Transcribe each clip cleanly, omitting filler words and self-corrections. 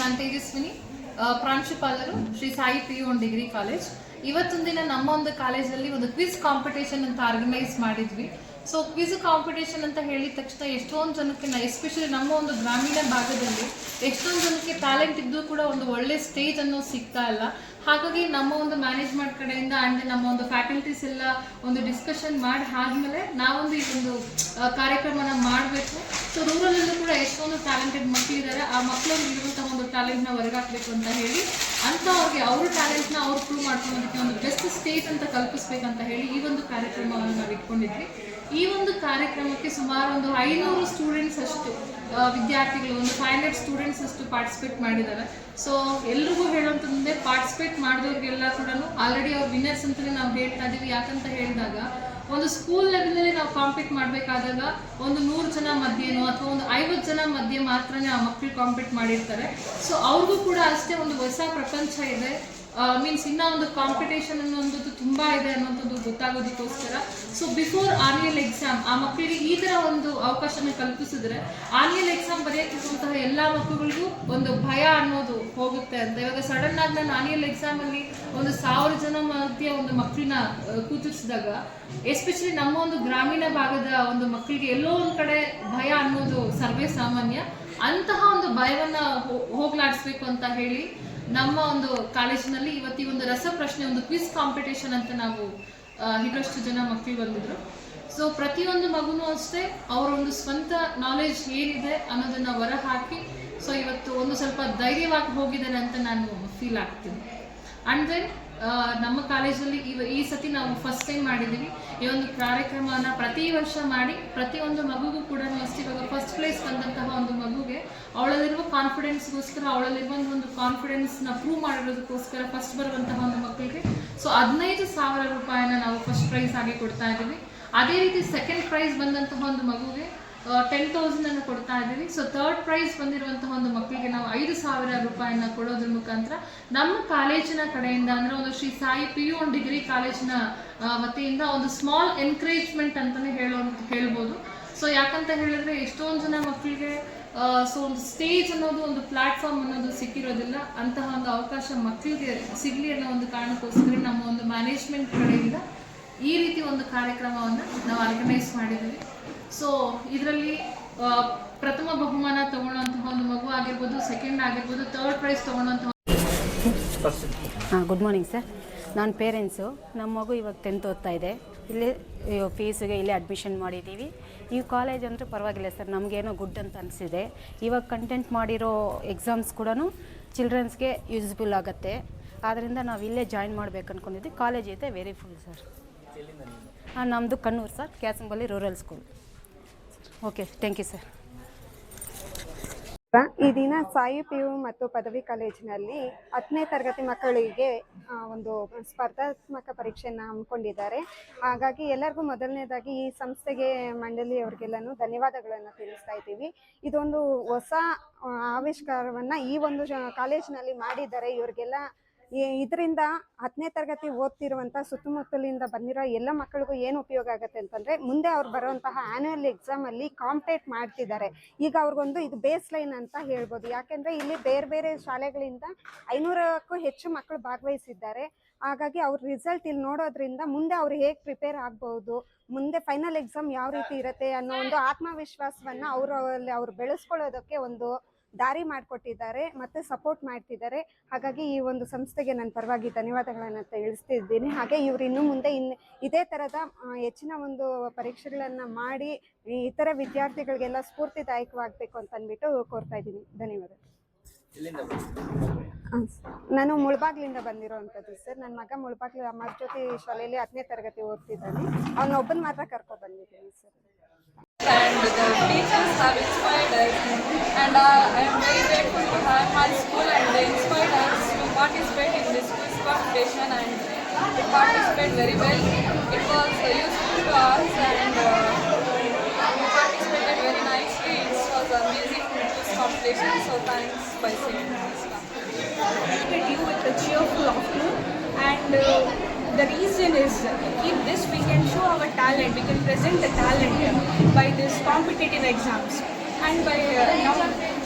ನಾನು ತೇಜಸ್ವಿನಿ, ಪ್ರಾಂಶುಪಾಲರು Shri Sai PU degree college. ಇವತ್ತೊಂದು ದಿನ ನಮ್ಮ ಒಂದು ಕಾಲೇಜಲ್ಲಿ ಒಂದು ಕ್ವಿಜ್ ಕಾಂಪಿಟೇಷನ್ ಅಂತ ಆರ್ಗನೈಸ್ ಮಾಡಿದ್ವಿ. ಸೊ ಕ್ವಿಜ್ ಕಾಂಪಿಟೇಷನ್ ಅಂತ ಹೇಳಿದ ತಕ್ಷಣ ಎಷ್ಟೊಂದು ಜನಕ್ಕೆ ಎಸ್ಪೆಷಲಿ ನಮ್ಮ ಒಂದು ಗ್ರಾಮೀಣ ಭಾಗದಲ್ಲಿ ಎಷ್ಟೊಂದು ಜನಕ್ಕೆ ಟ್ಯಾಲೆಂಟ್ ಇದ್ದು ಕೂಡ ಒಂದು ಒಳ್ಳೆ ಸ್ಟೇಜ್ ಅನ್ನೋ ಸಿಗ್ತಾ ಇಲ್ಲ. ಹಾಗಾಗಿ ನಮ್ಮ ಒಂದು ಮ್ಯಾನೇಜ್ಮೆಂಟ್ ಕಡೆಯಿಂದ ಆ್ಯಂಡ್ ನಮ್ಮ ಒಂದು ಫ್ಯಾಕಲ್ಟೀಸ್ ಎಲ್ಲ ಒಂದು ಡಿಸ್ಕಷನ್ ಮಾಡಿ ಆದಮೇಲೆ ನಾವೊಂದು ಈ ಒಂದು ಕಾರ್ಯಕ್ರಮನ ಮಾಡಬೇಕು. ಸೊ ರೂರಲ್ಲೂ ಕೂಡ ಎಷ್ಟೊಂದು ಟ್ಯಾಲೆಂಟೆಡ್ ಮಕ್ಕಳಿದ್ದಾರೆ, ಆ ಮಕ್ಕಳಲ್ಲಿ ಇರುವಂತಹ ಒಂದು ಟ್ಯಾಲೆಂಟ್ನ ಹೊರಗಾಕಬೇಕು ಅಂತ ಹೇಳಿ ಅಂಥವ್ರಿಗೆ ಅವ್ರ ಟ್ಯಾಲೆಂಟ್ನ ಅವ್ರು ಪ್ರೂವ್ ಮಾಡ್ಕೊಳ್ಳೋದಕ್ಕೆ ಒಂದು ಬೆಸ್ಟ್ ಸ್ಟೇಜ್ ಅಂತ ಕಲ್ಪಿಸ್ಬೇಕಂತ ಹೇಳಿ ಈ ಒಂದು ಕಾರ್ಯಕ್ರಮವನ್ನು ನಾವು ಇಟ್ಕೊಂಡಿದ್ವಿ. ಈ ಒಂದು ಕಾರ್ಯಕ್ರಮಕ್ಕೆ ಸುಮಾರು ಒಂದು 500 ಸ್ಟೂಡೆಂಟ್ಸ್ ಅಷ್ಟು ವಿದ್ಯಾರ್ಥಿಗಳು, ಒಂದು 500 ಸ್ಟೂಡೆಂಟ್ಸ್ ಅಷ್ಟು ಪಾರ್ಟಿಸಿಪೇಟ್ ಮಾಡಿದ್ದಾರೆ. ಸೊ ಎಲ್ರಿಗೂ ಹೇಳೋಂತಂದರೆ ಪಾರ್ಟಿಸಿಪೇಟ್ ಮಾಡಿದವ್ರಿಗೆಲ್ಲ ಕೂಡ ಆಲ್ರೆಡಿ ಅವ್ರು ವಿನ್ನರ್ಸ್ ಅಂತಲೇ ನಾವು ಹೇಳ್ತಾ ಇದ್ದೀವಿ. ಯಾಕಂತ ಹೇಳಿದಾಗ ಒಂದು ಸ್ಕೂಲ್ ಲೆವೆಲಲ್ಲಿ ನಾವು ಕಾಂಪೀಟ್ ಮಾಡಬೇಕಾದಾಗ ಒಂದು 100 ಜನ ಮಧ್ಯೆನೋ ಅಥವಾ ಒಂದು 50 ಜನ ಮಧ್ಯೆ ಮಾತ್ರನೇ ಆ ಮಕ್ಕಳು ಕಾಂಪೀಟ್ ಮಾಡಿರ್ತಾರೆ. ಸೊ ಅವ್ರಿಗೂ ಕೂಡ ಅಷ್ಟೇ ಒಂದು ಹೊಸ ಪ್ರಪಂಚ ಇದೆ, ಮೀನ್ಸ್ ಇನ್ನೂ ಒಂದು ಕಾಂಪಿಟೇಷನ್ ಅನ್ನೋದು ತುಂಬ ಇದೆ ಅನ್ನೋಂಥದ್ದು ಗೊತ್ತಾಗೋದಕ್ಕೋಸ್ಕರ ಸೊ ಬಿಫೋರ್ ಆನ್ಯುವಲ್ ಎಕ್ಸಾಮ್ ಆ ಮಕ್ಕಳಿಗೆ ಈ ಥರ ಒಂದು ಅವಕಾಶನ ಕಲ್ಪಿಸಿದ್ರೆ ಆನ್ಯುವಲ್ ಎಕ್ಸಾಮ್ ಬರೆಯೋಕ್ಕಿರುವಂತಹ ಎಲ್ಲ ಮಕ್ಕಳಿಗೂ ಒಂದು ಭಯ ಅನ್ನೋದು ಹೋಗುತ್ತೆ ಅಂತ. ಇವಾಗ ಸಡನ್ ಆಗಿ ನಾನು ಆನ್ಯುವಲ್ ಎಕ್ಸಾಮಲ್ಲಿ ಒಂದು 1000 ಜನ ಮಧ್ಯೆ ಒಂದು ಮಕ್ಕಳನ್ನ ಕೂತಿಸಿದಾಗ ಎಸ್ಪೆಷಲಿ ನಮ್ಮ ಒಂದು ಗ್ರಾಮೀಣ ಭಾಗದ ಒಂದು ಮಕ್ಕಳಿಗೆ ಎಲ್ಲೋ ಒಂದು ಕಡೆ ಭಯ ಅನ್ನೋದು ಸರ್ವೇ ಸಾಮಾನ್ಯ. ಅಂತಹ ಒಂದು ಭಯವನ್ನು ಹೋಗ್ಲಾಡಿಸ್ಬೇಕು ಅಂತ ಹೇಳಿ ನಮ್ಮ ಒಂದು ಕಾಲೇಜಿನಲ್ಲಿ ಇವತ್ತಿ ಒಂದು ರಸಪ್ರಶ್ನೆ, ಒಂದು ಕ್ವಿಜ್ ಕಾಂಪಿಟೇಷನ್ ಅಂತ ನಾವು ಇರಷ್ಟು ಜನ ಮಕ್ಕಳು ಬಂದಿದ್ರು. ಸೊ ಪ್ರತಿಯೊಂದು ಮಗುನೂ ಅಷ್ಟೇ ಅವರ ಒಂದು ಸ್ವಂತ ನಾಲೆಜ್ ಏನಿದೆ ಅನ್ನೋದನ್ನು ಹೊರ ಹಾಕಿ ಸೊ ಇವತ್ತು ಒಂದು ಸ್ವಲ್ಪ ಧೈರ್ಯವಾಗಿ ಹೋಗಿದ್ದಾರೆ ಅಂತ ನಾನು ಫೀಲ್ ಆಗ್ತೀನಿ. ಆ್ಯಂಡ್ ದೆನ್ ನಮ್ಮ ಕಾಲೇಜಲ್ಲಿ ಈ ಸತಿ ನಾವು ಫಸ್ಟ್ ಟೈಮ್ ಮಾಡಿದ್ದೀವಿ ಈ ಒಂದು ಕಾರ್ಯಕ್ರಮವನ್ನು. ಪ್ರತಿ ವರ್ಷ ಮಾಡಿ ಪ್ರತಿಯೊಂದು ಮಗುಗೂ ಕೂಡ ಅಷ್ಟೇ, ಇವಾಗ ಫಸ್ಟ್ ಪ್ಲೇಸ್ ಬಂದಂತಹ ಒಂದು ಮಗುಗೆ ಅವಳಲ್ಲಿರುವ ಕಾನ್ಫಿಡೆನ್ಸ್ಗೋಸ್ಕರ, ಅವಳಲ್ಲಿರುವ ಒಂದು ಕಾನ್ಫಿಡೆನ್ಸ್ನ ಪ್ರೂವ್ ಮಾಡಿರೋದಕ್ಕೋಸ್ಕರ ಫಸ್ಟ್ ಬರುವಂತಹ ಒಂದು ಮಕ್ಕಳಿಗೆ ಸೊ 15,000 ರೂಪಾಯಿನ ನಾವು ಫಸ್ಟ್ ಪ್ರೈಸ್ ಆಗಿ ಕೊಡ್ತಾ ಇದ್ದೀವಿ. ಅದೇ ರೀತಿ ಸೆಕೆಂಡ್ ಪ್ರೈಸ್ ಬಂದಂತಹ ಒಂದು ಮಗುಗೆ 10,000 ಕೊಡ್ತಾ ಇದ್ದೀವಿ. ಸೊ ಥರ್ಡ್ ಪ್ರೈಸ್ ಬಂದಿರುವಂತಹ ಒಂದು ಮಕ್ಕಳಿಗೆ ನಾವು 5,000 ರೂಪಾಯಿನ ಕೊಡೋದ್ರ ಮುಖಾಂತರ ನಮ್ಮ ಕಾಲೇಜಿನ ಕಡೆಯಿಂದ, ಅಂದರೆ ಒಂದು ಶ್ರೀ ಸಾಯಿ PU ಡಿಗ್ರಿ ಕಾಲೇಜಿನ ವತಿಯಿಂದ ಒಂದು ಸ್ಮಾಲ್ ಎನ್ಕರೇಜ್ಮೆಂಟ್ ಅಂತಲೇ ಹೇಳ್ಬೋದು. ಸೊ ಯಾಕಂತ ಹೇಳಿದ್ರೆ ಎಷ್ಟೊಂದು ಜನ ಮಕ್ಕಳಿಗೆ ಸೊ ಒಂದು ಸ್ಟೇಜ್ ಅನ್ನೋದು, ಒಂದು ಪ್ಲಾಟ್ಫಾರ್ಮ್ ಅನ್ನೋದು ಸಿಕ್ಕಿರೋದಿಲ್ಲ. ಅಂತಹ ಒಂದು ಅವಕಾಶ ಮಕ್ಕಳಿಗೆ ಸಿಗಲಿ ಅನ್ನೋ ಒಂದು ಕಾರಣಕ್ಕೋಸ್ಕರ ನಮ್ಮ ಒಂದು ಮ್ಯಾನೇಜ್ಮೆಂಟ್ ಕಡೆಯಿಂದ ಈ ರೀತಿ ಒಂದು ಕಾರ್ಯಕ್ರಮವನ್ನು ನಾವು ಆರ್ಗನೈಸ್ ಮಾಡಿದ್ದೀವಿ. ಸೊ ಇದರಲ್ಲಿ ಪ್ರಥಮ ಬಹುಮಾನ ತಗೊಳ್ಳುವಂತಹ ಒಂದು ಮಗು ಆಗಿರ್ಬೋದು, ಸೆಕೆಂಡ್ ಆಗಿರ್ಬೋದು, ಥರ್ಡ್ ಪ್ರೈಸ್ ತಗೊಳ್ಳುವಂತಹ. Good morning sir. ನಾನು ಪೇರೆಂಟ್ಸು. ನಮ್ಮ ಮಗು ಇವಾಗ 10th ಓದ್ತಾ ಇದೆ. ಇಲ್ಲಿ ಫೀಸಿಗೆ ಇಲ್ಲೇ ಅಡ್ಮಿಷನ್ ಮಾಡಿದ್ದೀವಿ. ಈ ಕಾಲೇಜ್ ಅಂದರೆ ಪರವಾಗಿಲ್ಲ ಸರ್, ನಮಗೇನೋ ಗುಡ್ ಅಂತ ಅನಿಸಿದೆ. ಇವಾಗ ಕಂಟೆಂಟ್ ಮಾಡಿರೋ ಎಕ್ಸಾಮ್ಸ್ ಕೂಡ ಚಿಲ್ಡ್ರನ್ಸ್ಗೆ ಯೂಸ್ಫುಲ್ ಆಗುತ್ತೆ. ಆದ್ದರಿಂದ ನಾವು ಇಲ್ಲೇ ಜಾಯಿನ್ ಮಾಡಬೇಕು ಅಂದ್ಕೊಂಡಿದ್ವಿ. ಕಾಲೇಜ್ ಐತೆ ವೆರಿ ಫುಲ್ ಸರ್. ನಮ್ಮದು ಕಣ್ಣೂರು ಸರ್, ಕ್ಯಾಸಂಬಲ್ಲಿ rural school. Okay, thank you sir. ಈ ದಿನ ಸಾಯಿ PU ಮತ್ತು ಪದವಿ ಕಾಲೇಜಿನಲ್ಲಿ 10ನೇ ತರಗತಿ ಮಕ್ಕಳಿಗೆ ಒಂದು ಸ್ಪರ್ಧಾತ್ಮಕ ಪರೀಕ್ಷೆಯನ್ನು ಹಮ್ಮಿಕೊಂಡಿದ್ದಾರೆ. ಹಾಗಾಗಿ ಎಲ್ಲರಿಗೂ ಮೊದಲನೇದಾಗಿ ಈ ಸಂಸ್ಥೆಗೆ, ಮಂಡಳಿಯವರಿಗೆಲ್ಲನೂ ಧನ್ಯವಾದಗಳನ್ನು ತಿಳಿಸ್ತಾ ಇದ್ದೀವಿ. ಇದೊಂದು ಹೊಸ ಆವಿಷ್ಕಾರವನ್ನು ಈ ಒಂದು ಕಾಲೇಜಿನಲ್ಲಿ ಮಾಡಿದ್ದಾರೆ. ಇವರಿಗೆಲ್ಲ ಇದರಿಂದ 10ನೇ ತರಗತಿ ಓದ್ತಿರುವಂಥ ಸುತ್ತಮುತ್ತಲಿಂದ ಬಂದಿರೋ ಎಲ್ಲ ಮಕ್ಕಳಿಗೂ ಏನು ಉಪಯೋಗ ಆಗುತ್ತೆ ಅಂತಂದರೆ, ಮುಂದೆ ಅವ್ರು ಬರುವಂತಹ ಆ್ಯನ್ಯುವಲ್ ಎಕ್ಸಾಮಲ್ಲಿ ಕಾಂಪಿಟೇಟ್ ಮಾಡ್ತಿದ್ದಾರೆ. ಈಗ ಅವ್ರಿಗೊಂದು ಇದು ಬೇಸ್ ಲೈನ್ ಅಂತ ಹೇಳ್ಬೋದು. ಯಾಕೆಂದರೆ ಇಲ್ಲಿ ಬೇರೆ ಬೇರೆ ಶಾಲೆಗಳಿಂದ 500ಕ್ಕೂ ಹೆಚ್ಚು ಮಕ್ಕಳು ಭಾಗವಹಿಸಿದ್ದಾರೆ. ಹಾಗಾಗಿ ಅವ್ರ ರಿಸಲ್ಟ್ ಇಲ್ಲಿ ನೋಡೋದ್ರಿಂದ ಮುಂದೆ ಅವ್ರು ಹೇಗೆ ಪ್ರಿಪೇರ್ ಆಗ್ಬೋದು, ಮುಂದೆ ಫೈನಲ್ ಎಕ್ಸಾಮ್ ಯಾವ ರೀತಿ ಇರುತ್ತೆ ಅನ್ನೋ ಒಂದು ಆತ್ಮವಿಶ್ವಾಸವನ್ನು ಅವ್ರು ಬೆಳೆಸ್ಕೊಳ್ಳೋದಕ್ಕೆ ಒಂದು ದಾರಿ ಮಾಡಿಕೊಟ್ಟಿದ್ದಾರೆ ಮತ್ತು ಸಪೋರ್ಟ್ ಮಾಡ್ತಿದ್ದಾರೆ. ಹಾಗಾಗಿ ಈ ಒಂದು ಸಂಸ್ಥೆಗೆ ನನ್ನ ಪರವಾಗಿ ಧನ್ಯವಾದಗಳನ್ನು ತಿಳಿಸ್ತಿದ್ದೀನಿ. ಹಾಗೆ ಇವರು ಇನ್ನು ಮುಂದೆ ಇದೇ ಥರದ ಹೆಚ್ಚಿನ ಒಂದು ಪರೀಕ್ಷೆಗಳನ್ನು ಮಾಡಿ ಇತರ ವಿದ್ಯಾರ್ಥಿಗಳಿಗೆಲ್ಲ ಸ್ಫೂರ್ತಿದಾಯಕವಾಗಬೇಕು ಅಂತ ಅಂದ್ಬಿಟ್ಟು ಕೋರ್ತಾ ಇದ್ದೀನಿ. ಧನ್ಯವಾದ. ನಾನು ಮುಳಬಾಗ್ಲಿಂದ ಬಂದಿರೋವಂಥದ್ದು ಸರ್. ನನ್ನ ಮಗ ಮುಳಬಾಗ್ಲು ಅಮರಜ್ಯೋತಿ ಶಾಲೆಯಲ್ಲಿ 10ನೇ ತರಗತಿ ಓದ್ತಿದ್ದಾನೆ. ಅವನೊಬ್ಬನ ಮಾತ್ರ ಕರ್ಕೊಂಡು ಬಂದಿದ್ದೀನಿ sir. And the teachers have inspired us, and I am very grateful to have my school, and they inspired us to participate in this quiz competition, and we participated very well. It was useful to us, and we participated very nicely. It was amazing quiz competition, so thanks by saying this. You with a cheerful afternoon, and the reason is to keep this, we can show our talent, we can present the talent by this competitive exams, and by now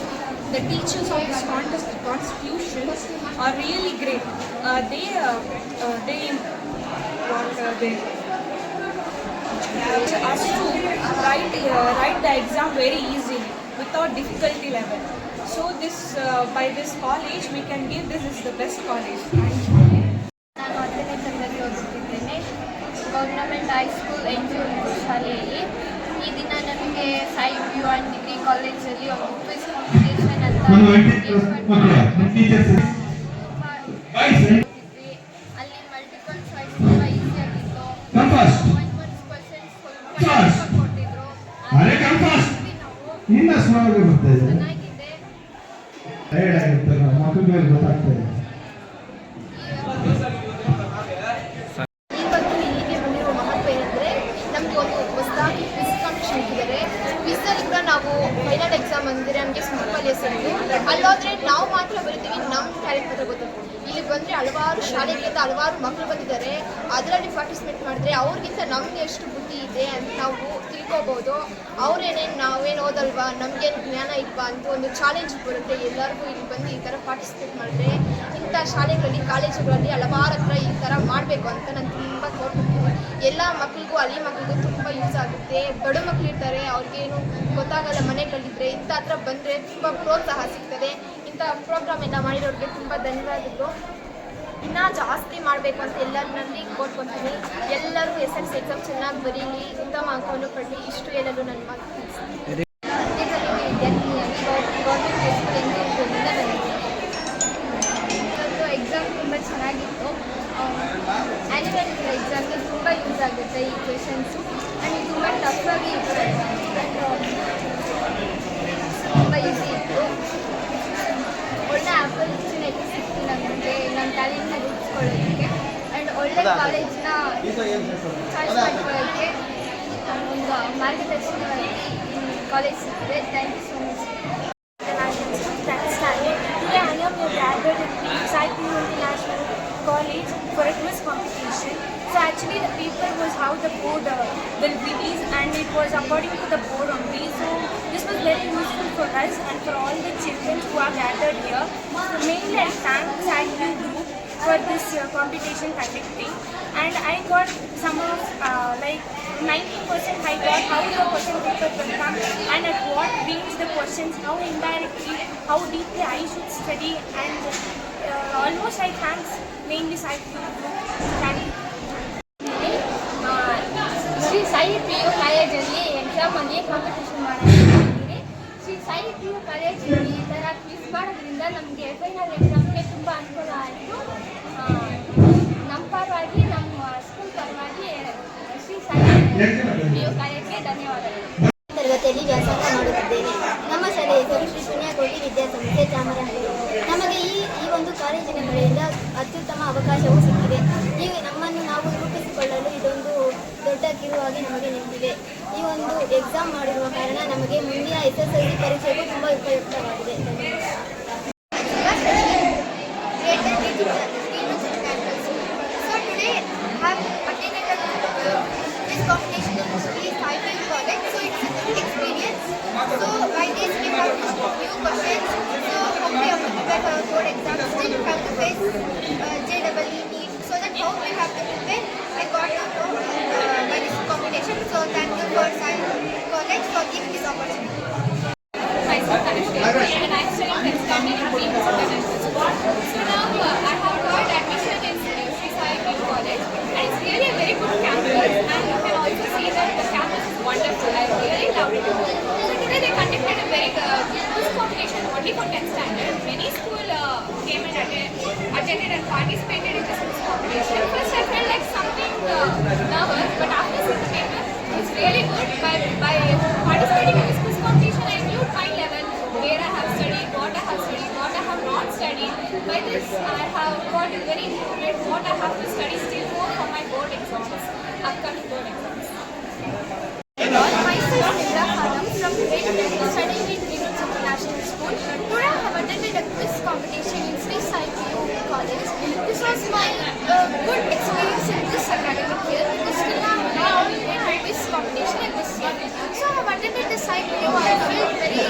the teachers of this constitution are really great. They us to write the exam very easily without difficulty level. So this by this college we can give this is the best college. Thank you. ನಾನು 10ನೇ ತರಗತಿ ಓದುತ್ತಿದ್ದೇನೆ government high school NGO ಶಾಲೆಯಲ್ಲಿ. ಈ ದಿನ ನಮಗೆ Sai P U and degree ಕಾಲೇಜಲ್ಲಿ ಒಂದು quiz competition ಅಂತ ಅಲ್ಲಿ ಮಲ್ಟಿಪಲ್ ಚಾಯ್ಸ್ ತುಂಬ ಈಸಿ ಆಗಿತ್ತು. ಕ್ವಶನ್ಸ್ ಕೊಟ್ಟಿದ್ರು. ಚೆನ್ನಾಗಿದೆ. ಇವತ್ತು ಇಲ್ಲಿಗೆ ಬಂದಿರುವ ಮಹತ್ವ ಏನಂದರೆ ನಮಗೆ ಒಂದು ಹೊಸದಾಗಿ ಕ್ವಿಜ್ ಕಾಂಪಿಟೇಷನ್ ಇಟ್ಟಿದ್ದಾರೆ. ಕ್ವಿಝಲ್ಲಿ ಕೂಡ ನಾವು ಫೈನಲ್ ಎಕ್ಸಾಮ್ ಅಂದರೆ ನಮಗೆ ಸಿಂಪಲ್ ಎಸೆದು ಅಲ್ಲೋದ್ರೆ ನಾವು ಮಾತ್ರ ಬರೀತೀವಿ, ನಮ್ಮ ಟ್ಯಾಲೆಂಟ್ ಮಾತ್ರ ಗೊತ್ತಾಗ್ತದೆ. ಇಲ್ಲಿ ಬಂದರೆ ಹಲವಾರು ಶಾಲೆಗಳಿಂದ ಹಲವಾರು ಮಕ್ಕಳು ಬಂದಿದ್ದಾರೆ. ಅದರಲ್ಲಿ ಪಾರ್ಟಿಸಿಪೇಟ್ ಮಾಡಿದ್ರೆ ಅವ್ರಿಗಿಂತ ನಮ್ಗೆ ಎಷ್ಟು ಬುದ್ಧಿ ಇದೆ ಅಂತ ನಾವು ತಿಳ್ಕೊಬೋದು. ಅವರೇನೇನು ನಾವೇನು ಓದಲ್ವಾ, ನಮಗೇನು ಜ್ಞಾನ ಇಲ್ವಾ ಅಂತ ಒಂದು ಚಾಲೆಂಜ್ ಬರುತ್ತೆ. ಎಲ್ಲರಿಗೂ ಇಲ್ಲಿ ಬಂದು ಈ ಥರ ಪಾರ್ಟಿಸಿಪೇಟ್ ಮಾಡಿದ್ರೆ ಇಂಥ ಶಾಲೆಗಳಲ್ಲಿ ಕಾಲೇಜುಗಳಲ್ಲಿ ಹಲವಾರು ಹತ್ರ ಈ ಥರ ಮಾಡಬೇಕು ಅಂತ ನಾನು ತುಂಬ ಕೋರ್ಕೊಳ್ತೀನಿ. ಎಲ್ಲ ಮಕ್ಕಳಿಗೂ ಹಳ್ಳಿ ಮಕ್ಕಳಿಗೂ ತುಂಬ ಯೂಸ್ ಆಗುತ್ತೆ. ದೊಡ್ಡ ಮಕ್ಕಳು ಇರ್ತಾರೆ, ಅವ್ರಿಗೇನು ಗೊತ್ತಾಗಲ್ಲ ಮನೆಗಳಿದ್ದರೆ ಇಂಥ ಹತ್ರ ಬಂದರೆ ತುಂಬ ಪ್ರೋತ್ಸಾಹ ಸಿಗ್ತದೆ. ಇಂಥ ಪ್ರೋಗ್ರಾಮ್ ಎಲ್ಲ ಮಾಡಿರೋರಿಗೆ ತುಂಬ ಧನ್ಯವಾದಗಳು. ಇನ್ನೂ ಜಾಸ್ತಿ ಮಾಡಬೇಕು ಅಂತ ಎಲ್ಲರಲ್ಲಿ ಕೋರ್ಕೊಳ್ತೀನಿ. ಎಲ್ಲರೂ SSLC ಎಕ್ಸಾಮ್ ಚೆನ್ನಾಗಿ ಬರೀಲಿ, ಉತ್ತಮ ಅಂಕವನ್ನು ಪಡಲಿ. ಇಷ್ಟು ಹೇಳಲು ನನ್ನ ಮಾತು ತಿಳಿಸ್ತೀನಿ. ವಿದ್ಯಾರ್ಥಿನಿಯಾಗಿ ಗೌರ್ಮೆಂಟ್ ಹೈಸ್ಕೂಲ್ NGOದಿಂದ ಬಂದಿದ್ದೀನಿ. ಇವತ್ತು ಎಕ್ಸಾಮ್ ತುಂಬ ಚೆನ್ನಾಗಿತ್ತು. ಆ್ಯನ್ಯುವಲ್ ಎಕ್ಸಾಮ್ಗೆ ತುಂಬ ಯೂಸ್ ಆಗುತ್ತೆ ಈ ಕ್ವೆಶನ್ಸು. ಆ್ಯಂಡ್ ತುಂಬ ಟಫ್ ಆಗಿ ಇತ್ತು. ತುಂಬ ಈಸಿ ಇತ್ತು. ಒಳ್ಳೆ ಆಪರ್ಚುನಿಟಿ ಸಿಕ್ತು ನನಗೆ ನನ್ನ ಟ್ಯಾಲೆಂಟ್ನ ರೂಪಿಸ್ಕೊಳ್ಳೋದಕ್ಕೆ. ಆ್ಯಂಡ್ ಒಳ್ಳೆ ಕಾಲೇಜ್ನ ಚಾಯ್ಸ್ ಮಾಡ್ಕೊಳ್ಳೋಕ್ಕೆ ಒಂದು ಮಾರ್ಗದರ್ಶನವಾಗಿ ಕಾಲೇಜ್ ಸಿಕ್ಕಿದೆ. Thank you so much. Today I am gathered in the Sai P U International College for a quiz competition. So actually the paper was how the board will release, and it was according to the board only. So this was very useful for us and for all the children who are gathered here. So mainly I thank Sai P U group for this competition conducting, and I got some of like 90% I got how the question paper will come and at what range the questions, how indirectly, how deeply I should study, and almost I thanks mainly Sai P U group. Thank you. Shri Sai P U ಕಾಲೇಜಲ್ಲಿ ಎಕ್ಸಾಮಲ್ಲಿ competition ಮಾಡಿದ್ದೀನಿ. Shri Sai P U ಕಾಲೇಜಲ್ಲಿ ಈ ಥರ quiz ಮಾಡೋದ್ರಿಂದ ನಮಗೆ final ಎಕ್ಸಾಮ್ಗೆ ತುಂಬ ಅನುಕೂಲ ಆಯಿತು. ನಮ್ಮ ಪರವಾಗಿ ನಮ್ಮ ಸ್ಕೂಲ್ ಪರವಾಗಿ ಶ್ರೀ ಸಾಯಿ ಪಿ ಯು ಕಾಲೇಜ್ಗೆ ಧನ್ಯವಾದಗಳು. ತರಗತಿಯಲ್ಲಿ ವ್ಯಾಸಂಗ ಮಾಡುತ್ತಿದ್ದೇನೆ. ನಮ್ಮ ಶಾಲೆಯ ಹೆಸರು ಶ್ರೀ ಪುಣ್ಯಕೋಟಿ ವಿದ್ಯಾಸಂಸ್ಥೆ ಚಾಮರಾಜನಗರ. ನಮಗೆ ಈ ಒಂದು ಕಾಲೇಜಿನ ಕಡೆಯಿಂದ ಅತ್ಯುತ್ತಮ ಅವಕಾಶವೂ ಸಿಕ್ಕಿದೆ. ಈಗ ನಮ್ಮನ್ನು ನಾವು ರೂಪಿಸಿಕೊಳ್ಳಲು ಇದೊಂದು ದೊಡ್ಡ ಕಿರುವಾಗಿ ನಮಗೆ ನಿಂತಿದೆ. ಈ ಒಂದು ಎಕ್ಸಾಮ್ ಮಾಡಿರುವ ಕಾರಣ ನಮಗೆ ಮುಂದಿನ SSLC ಪರೀಕ್ಷೆಗೂ ತುಂಬ ಉಪಯುಕ್ತವಾಗಿದೆ. So by this we have new questions. So how we have to prepare for our board exams. Still we have to face JEE NEET. So that how we have to prepare, I got to know by this competition. So thank you for Sai College for giving this opportunity. Myself Anushka, and I'm studying next time in international school. So now I have got admission in Sri Sai P U College, and it's really a very good campus. And you can also see that the campus is wonderful. I really love it. So today they conducted a very quiz competition only for 10th standard. Many school came and attended and participated in this quiz competition. First I felt like something nervous, but after seeing the paper, it's really good. By participating in this quiz competition, I knew my level, where I have studied, what I have studied, what I have not studied. By this, I have got very important what I have to study still more for my board exams, upcoming board exams. Myself Nidra Khanam from grade 10 studying in Greenwich International School. Today I have attended a quiz competition in Sri Sai P U College. This was my good experience in this academic year because till now I have not been in a quiz competition in this year. So I have attended the Sai P U. I felt very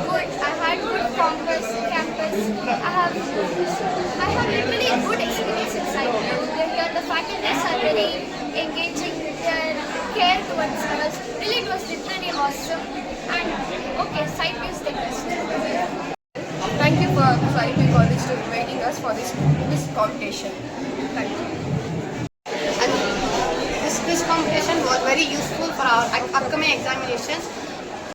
good. I had good campus. I have literally a good experience inside here. Here the faculties are very engaging. Their care towards us. Really, it was literally awesome. And okay, site is the best. Thank you for SIP College to inviting us for this quiz competition. Thank you. And this quiz competition was very useful for our upcoming examinations.